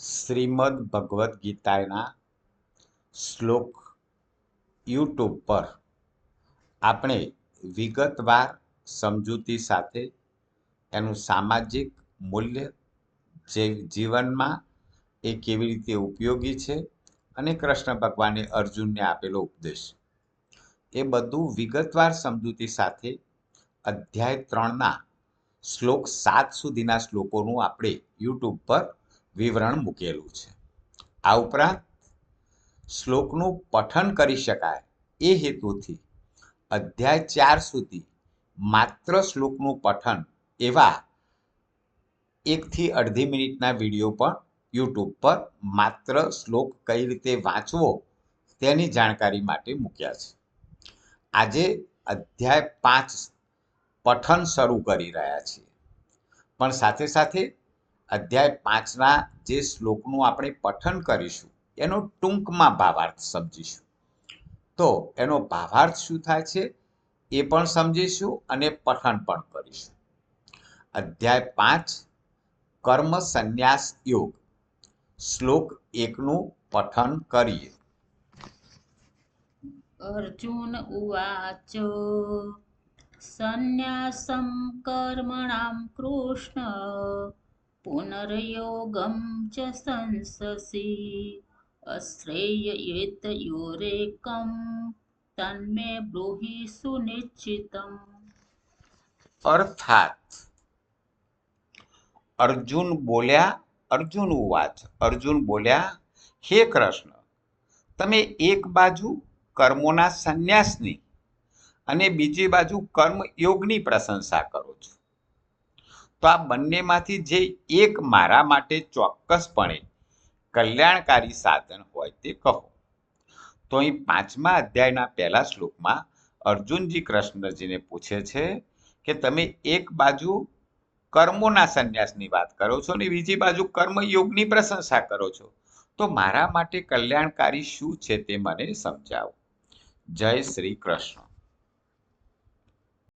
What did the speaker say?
શ્રીમદ ભગવદ્ ગીતાના શ્લોક યુટ્યુબ પર આપણે વિગતવાર સમજૂતી સાથે એનું સામાજિક મૂલ્ય જીવનમાં એ કેવી રીતે ઉપયોગી છે અને કૃષ્ણ ભગવાને અર્જુનને આપેલો ઉપદેશ એ બધું વિગતવાર સમજૂતી સાથે અધ્યાય 3ના શ્લોક 7 સુધીના શ્લોકોનું આપણે યુટ્યુબ પર વિવરણ મૂકેલું છે. આ ઉપરાંત શ્લોકનું પઠન કરી શકાય એ હેતુથી અધ્યાય 4 સુધી માત્ર શ્લોકનું પઠન એવા 1 થી અડધી મિનિટના વિડીયો પણ યુટ્યુબ પર માત્ર શ્લોક કઈ રીતે વાંચવો તેની જાણકારી માટે મૂક્યા છે. આજે અધ્યાય 5 પઠન શરૂ કરી રહ્યા છીએ, પણ સાથે સાથે અધ્યાય 5ના જે શ્લોકનું આપણે પઠન કરીશું એનો ટૂંકમાં ભાવાર્થ સમજીશું. તો એનો ભાવાર્થ શું થાય છે એ પણ સમજીશું અને પઠન પણ કરીશું. અધ્યાય 5 કર્મ સંન્યાસ યોગ શ્લોક 1નું પઠન કરીએ. અર્જુન ઉવાચ સંન્યાસં કર્મણાં કૃષ્ણ પુનર્યોગં ચ સંસસી અશ્રેયયેતયોરેકં તન્મે બ્રૂહિ સુનિશ્ચિતમ. અર્થાત અર્જુન બોલ્યા, હે કૃષ્ણ, તમે એક બાજુ કર્મોના સંન્યાસની અને બીજી બાજુ કર્મયોગની પ્રશંસા કરો છો, તો આ બંનેમાંથી જે એક મારા માટે ચોક્કસપણે કલ્યાણકારી સાધન હોય તે કહો. તો અહીં 5મા અધ્યાયના પહેલા શ્લોકમાં અર્જુનજી કૃષ્ણજીને પૂછે છે કે તમે એક બાજુ કર્મોના સંન્યાસની વાત કરો છો અને બીજી બાજુ કર્મયોગની પ્રશંસા કરો છો, તો મારા માટે કલ્યાણકારી શું છે તે મને સમજાવો. જય શ્રી કૃષ્ણ.